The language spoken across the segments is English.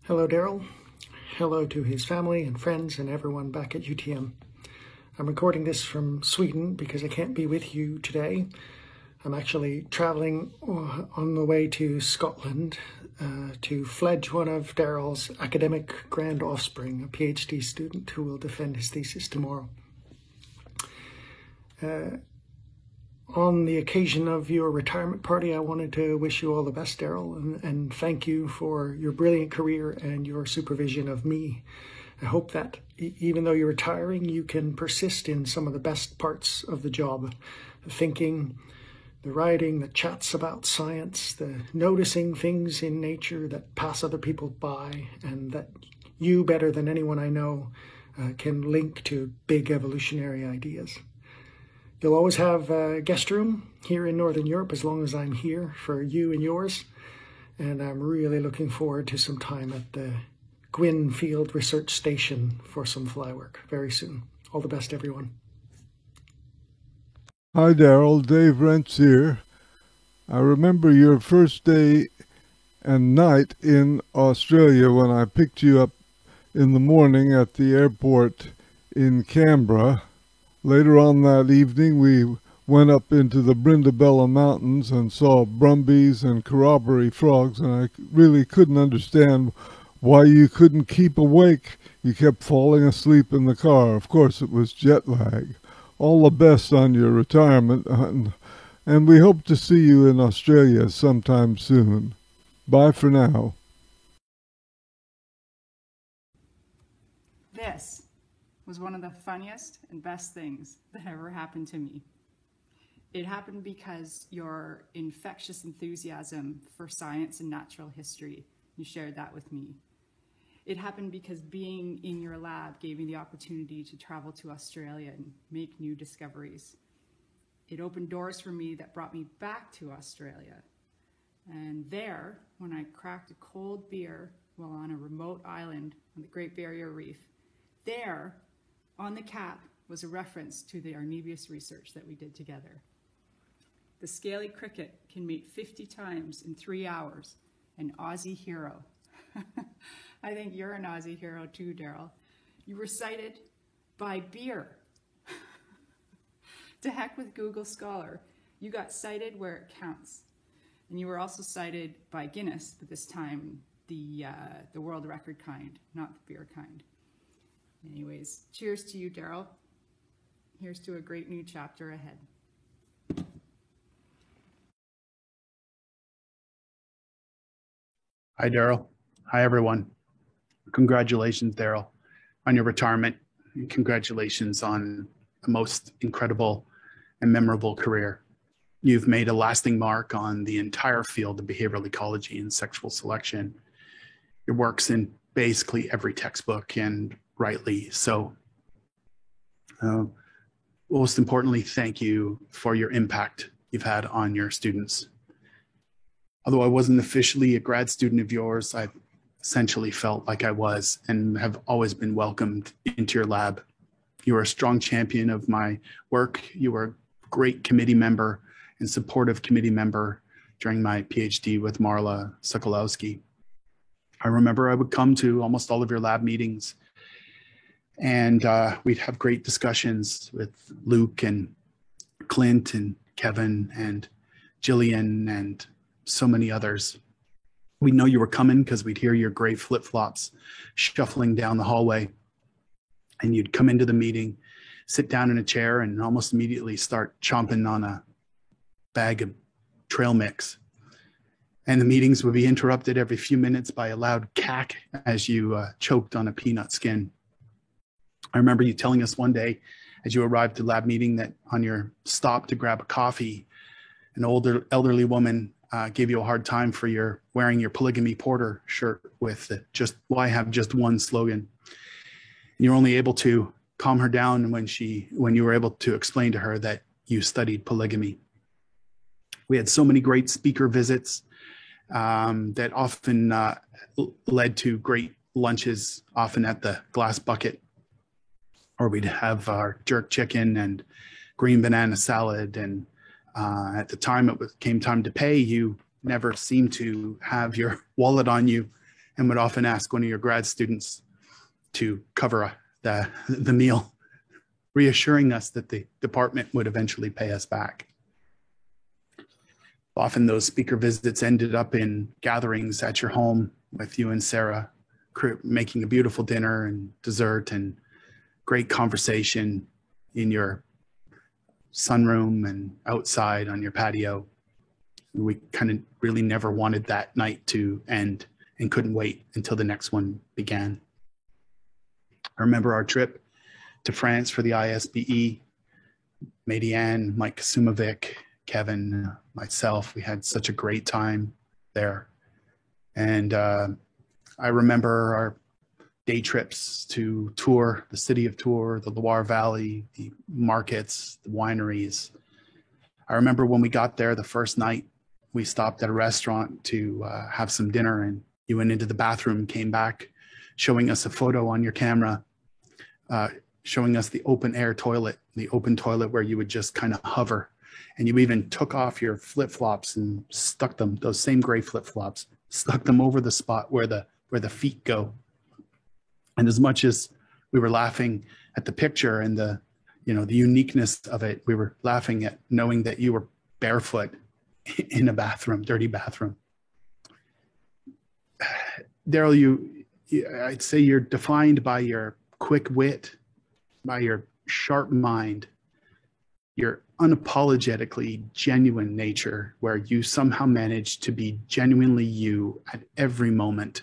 Hello, Daryl. Hello to his family and friends and everyone back at UTM. I'm recording this from Sweden because I can't be with you today. I'm actually traveling on the way to Scotland to fledge one of Daryl's academic grand offspring, a PhD student who will defend his thesis tomorrow. On the occasion of your retirement party, I wanted to wish you all the best, Daryl, and thank you for your brilliant career and your supervision of me. I hope that even though you're retiring, you can persist in some of the best parts of the job, the thinking, the writing, the chats about science, the noticing things in nature that pass other people by, and that you, better than anyone I know, can link to big evolutionary ideas. You'll always have a guest room here in Northern Europe as long as I'm here for you and yours. And I'm really looking forward to some time at the Gwyn Field Research Station for some fly work very soon. All the best, everyone. Hi, Daryl. Dave Rentz here. I remember your first day and night in Australia when I picked you up in the morning at the airport in Canberra. Later on that evening, we went up into the Brindabella Mountains and saw brumbies and corroboree frogs, and I really couldn't understand why you couldn't keep awake. You kept falling asleep in the car. Of course, it was jet lag. All the best on your retirement, and we hope to see you in Australia sometime soon. Bye for now. This was one of the funniest and best things that ever happened to me. It happened because your infectious enthusiasm for science and natural history, you shared that with me. It happened because being in your lab gave me the opportunity to travel to Australia and make new discoveries. It opened doors for me that brought me back to Australia. And there, when I cracked a cold beer while on a remote island on the Great Barrier Reef, there, on the cap, was a reference to the Arnebius research that we did together. The scaly cricket can mate 50 times in 3 hours, an Aussie hero. I think you're an Aussie hero too, Daryl. You were cited by beer. To heck with Google Scholar. You got cited where it counts. And you were also cited by Guinness, but this time the world record kind, not the beer kind. Anyways, cheers to you, Daryl. Here's to a great new chapter ahead. Hi, Daryl. Hi, everyone. Congratulations, Daryl, on your retirement. And congratulations on a most incredible and memorable career. You've made a lasting mark on the entire field of behavioral ecology and sexual selection. Your work's in basically every textbook, and rightly so. Most importantly, thank you for your impact you've had on your students. Although I wasn't officially a grad student of yours, I essentially felt like I was and have always been welcomed into your lab. You were a strong champion of my work. You were a great committee member and supportive committee member during my PhD with Marla Sokolowski. I remember I would come to almost all of your lab meetings, and we'd have great discussions with Luke and Clint and Kevin and Jillian and so many others. We'd know you were coming because we'd hear your gray flip-flops shuffling down the hallway, and you'd come into the meeting, sit down in a chair, and almost immediately start chomping on a bag of trail mix. And the meetings would be interrupted every few minutes by a loud cack as you choked on a peanut skin. I remember you telling us one day as you arrived to lab meeting that on your stop to grab a coffee, an older elderly woman gave you a hard time for your wearing your polygamy porter shirt with just why have just one slogan. And you're only able to calm her down when you were able to explain to her that you studied polygamy. We had so many great speaker visits that often led to great lunches, often at the Glass Bucket, or we'd have our jerk chicken and green banana salad. And at the time came time to pay, you never seemed to have your wallet on you and would often ask one of your grad students to cover the meal, reassuring us that the department would eventually pay us back. Often those speaker visits ended up in gatherings at your home with you and Sarah, making a beautiful dinner and dessert and great conversation in your sunroom and outside on your patio. We kind of really never wanted that night to end and couldn't wait until the next one began. I remember our trip to France for the ISBE. Madiane, Mike Kasumovic, Kevin, myself, we had such a great time there. And I remember our day trips to Tours, the city of Tours, the Loire Valley, the markets, the wineries. I remember when we got there the first night, we stopped at a restaurant to have some dinner, and you went into the bathroom, came back, showing us a photo on your camera, showing us the open air toilet, the open toilet where you would just kind of hover. And you even took off your flip-flops and stuck them, those same gray flip-flops, stuck them over the spot where the feet go. And as much as we were laughing at the picture and the uniqueness of it, we were laughing at knowing that you were barefoot in a bathroom, dirty bathroom. Daryl, I'd say you're defined by your quick wit, by your sharp mind, your unapologetically genuine nature, where you somehow manage to be genuinely you at every moment.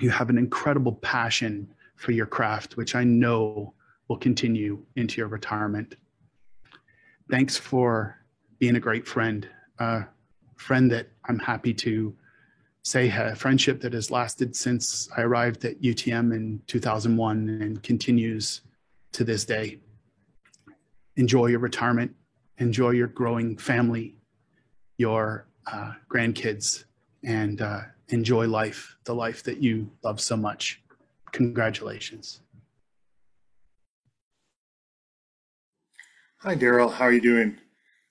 You have an incredible passion for your craft, which I know will continue into your retirement. Thanks for being a great friend, a friend that I'm happy to say a friendship that has lasted since I arrived at UTM in 2001 and continues to this day. Enjoy your retirement, enjoy your growing family, your grandkids, and enjoy life, the life that you love so much. Congratulations. Hi, Daryl. How are you doing?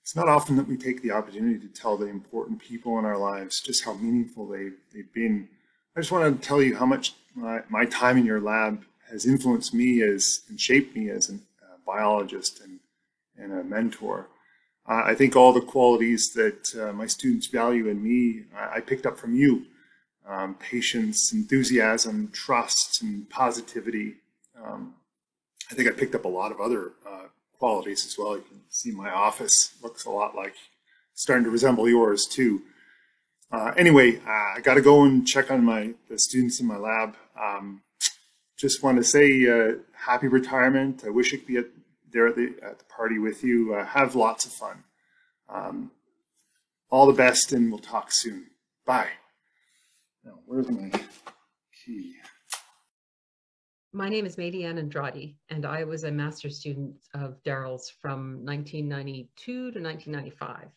It's not often that we take the opportunity to tell the important people in our lives just how meaningful they've been. I just want to tell you how much my time in your lab has influenced me and shaped me as a biologist and a mentor. I think all the qualities that my students value in me, I picked up from you. Patience, enthusiasm, trust, and positivity. I think I picked up a lot of other qualities as well. You can see my office looks a lot like, starting to resemble yours too. Anyway, I got to go and check on the students in my lab. Just want to say happy retirement. I wish I could be there at the party with you. Have lots of fun. All the best, and we'll talk soon. Bye. Now, where's my key? My name is Madiane Andrade, and I was a master's student of Daryl's from 1992 to 1995.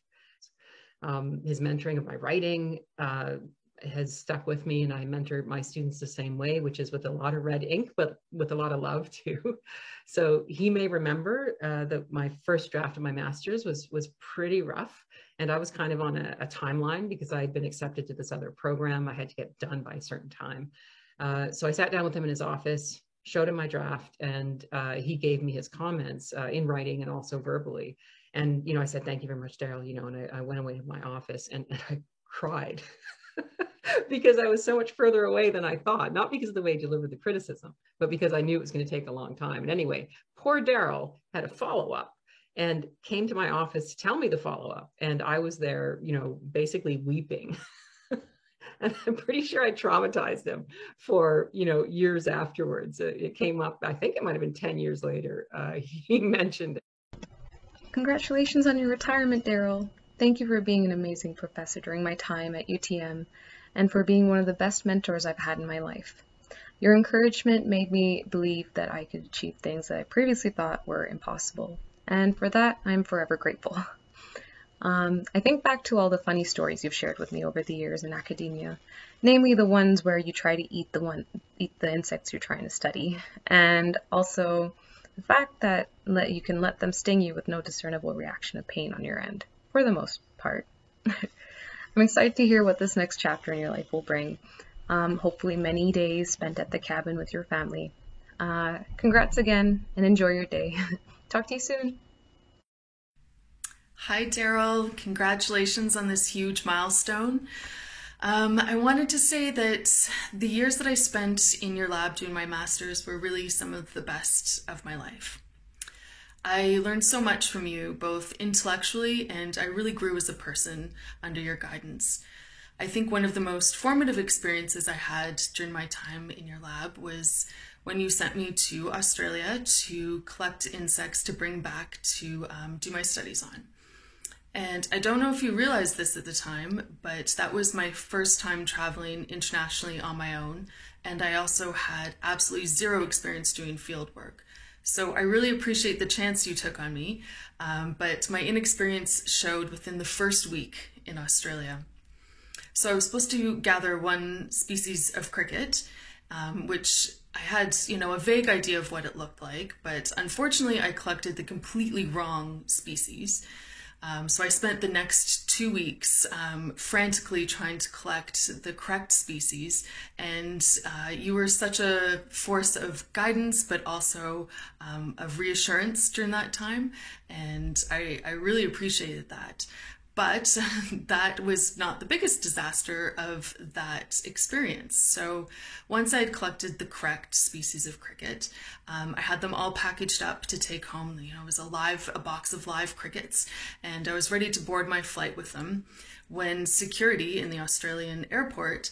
His mentoring of my writing has stuck with me, and I mentor my students the same way, which is with a lot of red ink, but with a lot of love too. So he may remember that my first draft of my master's was pretty rough, and I was kind of on a timeline because I had been accepted to this other program. I had to get done by a certain time. So I sat down with him in his office, showed him my draft, and he gave me his comments in writing and also verbally. And, I said, thank you very much, Daryl, and I went away to my office and I cried because I was so much further away than I thought, not because of the way he delivered the criticism, but because I knew it was going to take a long time. And anyway, poor Daryl had a follow-up and came to my office to tell me the follow-up. And I was there, basically weeping. And I'm pretty sure I traumatized him for, years afterwards. It came up, I think it might have been 10 years later. He mentioned it. Congratulations on your retirement, Daryl. Thank you for being an amazing professor during my time at UTM and for being one of the best mentors I've had in my life. Your encouragement made me believe that I could achieve things that I previously thought were impossible. And for that, I'm forever grateful. I think back to all the funny stories you've shared with me over the years in academia, namely the ones where you try to eat the insects you're trying to study, and also the fact that you can let them sting you with no discernible reaction of pain on your end, for the most part. I'm excited to hear what this next chapter in your life will bring. hopefully many days spent at the cabin with your family. Congrats again and enjoy your day. Talk to you soon. Hi, Daryl. Congratulations on this huge milestone. I wanted to say that the years that I spent in your lab doing my master's were really some of the best of my life. I learned so much from you, both intellectually, and I really grew as a person under your guidance. I think one of the most formative experiences I had during my time in your lab was when you sent me to Australia to collect insects to bring back to do my studies on. And I don't know if you realized this at the time, but that was my first time traveling internationally on my own, and I also had absolutely zero experience doing field work. So I really appreciate the chance you took on me, but my inexperience showed within the first week in Australia. So I was supposed to gather one species of cricket, which I had, a vague idea of what it looked like, but unfortunately I collected the completely wrong species. So I spent the next 2 weeks frantically trying to collect the correct species, and you were such a force of guidance, but also of reassurance during that time, and I really appreciated that. But that was not the biggest disaster of that experience. So once I had collected the correct species of cricket, I had them all packaged up to take home. It was a box of live crickets, and I was ready to board my flight with them when security in the Australian airport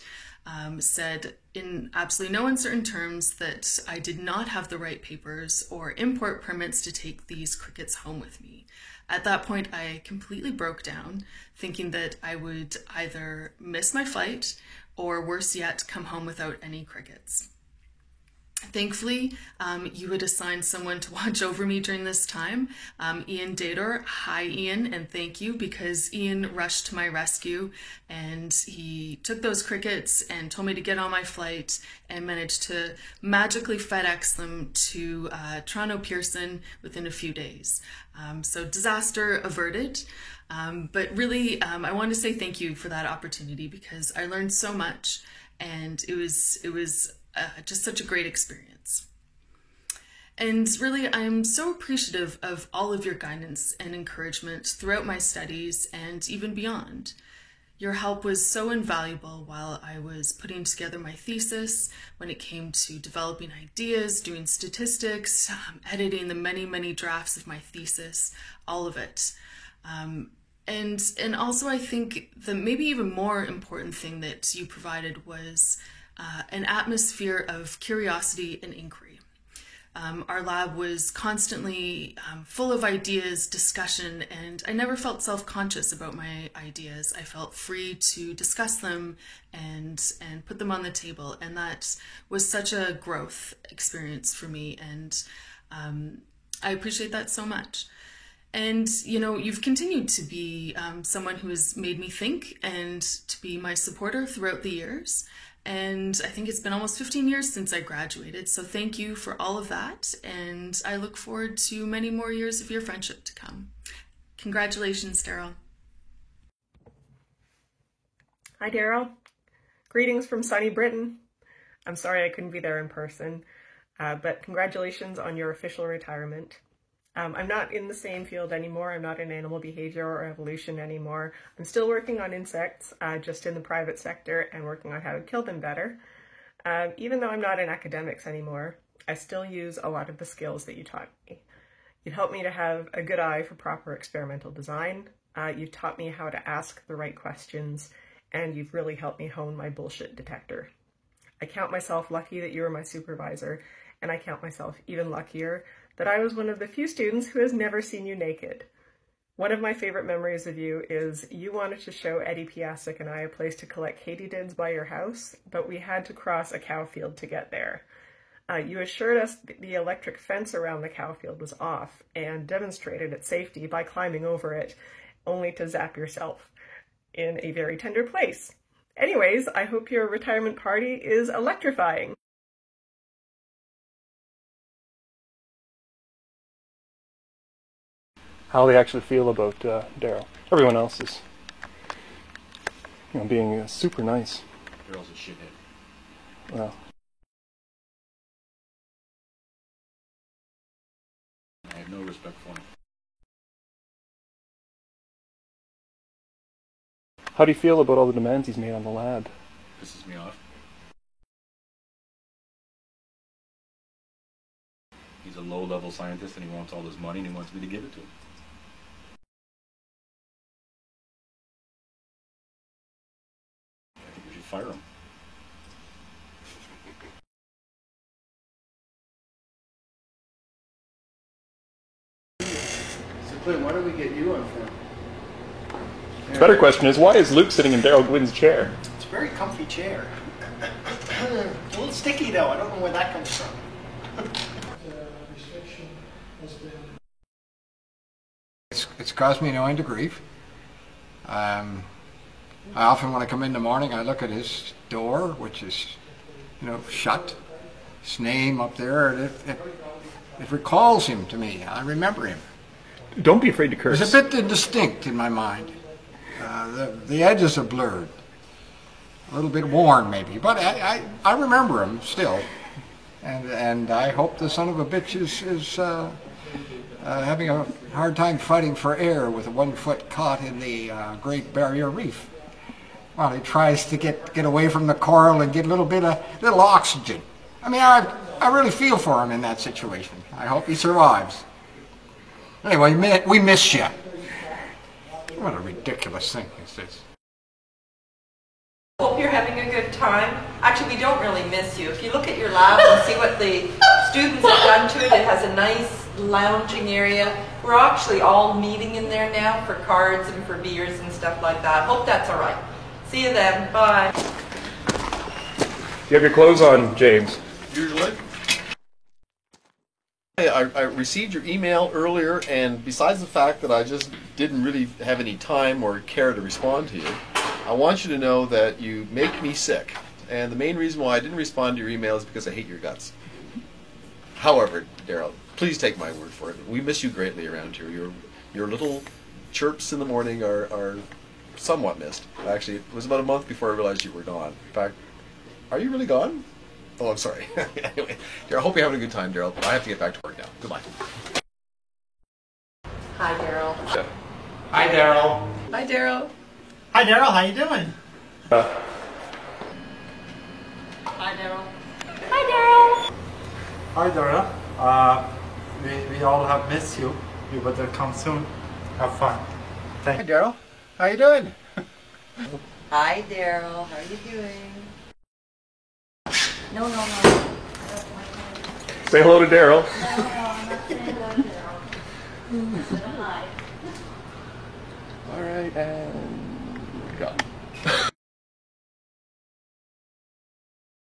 said in absolutely no uncertain terms that I did not have the right papers or import permits to take these crickets home with me. At that point, I completely broke down, thinking that I would either miss my flight or, worse yet, come home without any crickets. Thankfully, you had assigned someone to watch over me during this time, Ian Dador. Hi, Ian, and thank you, because Ian rushed to my rescue and he took those crickets and told me to get on my flight and managed to magically FedEx them to Toronto Pearson within a few days. So disaster averted, but really I want to say thank you for that opportunity because I learned so much, and it was just such a great experience. And really, I'm so appreciative of all of your guidance and encouragement throughout my studies and even beyond. Your help was so invaluable while I was putting together my thesis, when it came to developing ideas, doing statistics, editing the many, many drafts of my thesis, all of it. And also I think the maybe even more important thing that you provided was an atmosphere of curiosity and inquiry. Our lab was constantly full of ideas, discussion, and I never felt self-conscious about my ideas. I felt free to discuss them and put them on the table, and that was such a growth experience for me, and I appreciate that so much. And, you've continued to be someone who has made me think and to be my supporter throughout the years. And I think it's been almost 15 years since I graduated, so thank you for all of that, and I look forward to many more years of your friendship to come. Congratulations, Daryl. Hi, Daryl. Greetings from sunny Britain. I'm sorry I couldn't be there in person, but congratulations on your official retirement. I'm not in the same field anymore. I'm not in animal behavior or evolution anymore. I'm still working on insects, just in the private sector, and working on how to kill them better. Even though I'm not in academics anymore, I still use a lot of the skills that you taught me. You helped me to have a good eye for proper experimental design. You've taught me how to ask the right questions, and you've really helped me hone my bullshit detector. I count myself lucky that you were my supervisor, and I count myself even luckier that I was one of the few students who has never seen you naked. One of my favorite memories of you is you wanted to show Eddie Piasek and I a place to collect katydids by your house, but we had to cross a cow field to get there. You assured us the electric fence around the cow field was off and demonstrated its safety by climbing over it, only to zap yourself in a very tender place. Anyways, I hope your retirement party is electrifying. How they actually feel about Daryl. Everyone else is, being super nice. Daryl's a shithead. Wow. I have no respect for him. How do you feel about all the demands he's made on the lab? Pisses me off. He's a low-level scientist and he wants all this money and he wants me to give it to him. I think we should fire him. So Clint, why don't we get you on film? The better question is, why is Luke sitting in Daryl Gwynn's chair? It's a very comfy chair. It's a little sticky though. I don't know where that comes from. It's caused me no end of grief. I often, when I come in the morning, I look at his door, which is, shut. His name up there, and it recalls him to me. I remember him. Don't be afraid to curse. It's a bit indistinct in my mind. The edges are blurred. A little bit worn, maybe. But I remember him still. And I hope the son of a bitch is having a hard time fighting for air with 1 foot caught in the Great Barrier Reef. While he tries to get away from the coral and get a little oxygen. I mean, I really feel for him in that situation. I hope he survives. Anyway, we miss you. What a ridiculous thing is this. Hope you're having a good time. Actually, we don't really miss you. If you look at your lab and see what the students have done to it, it has a nice lounging area. We're actually all meeting in there now for cards and for beers and stuff like that. Hope that's all right. See you then. Bye. You have your clothes on, James. Usually. I received your email earlier, and besides the fact that I just didn't really have any time or care to respond to you, I want you to know that you make me sick. And the main reason why I didn't respond to your email is because I hate your guts. However, Daryl, please take my word for it. We miss you greatly around here. Your little chirps in the morning are somewhat missed. Actually, it was about a month before I realized you were gone. In fact, are you really gone? Oh, I'm sorry. Anyway, Daryl, I hope you're having a good time, Daryl. I have to get back to work now. Goodbye. Hi, Daryl. Yeah. Hi, Daryl. Hi, Daryl. Hi, Daryl. How you doing? Hi, Daryl. Hi, Daryl. We all have missed you. You better come soon. Have fun. Thank you. Hi, Daryl. How you doing? Hi, Daryl. How are you doing? No. Say hello to Daryl. All right, and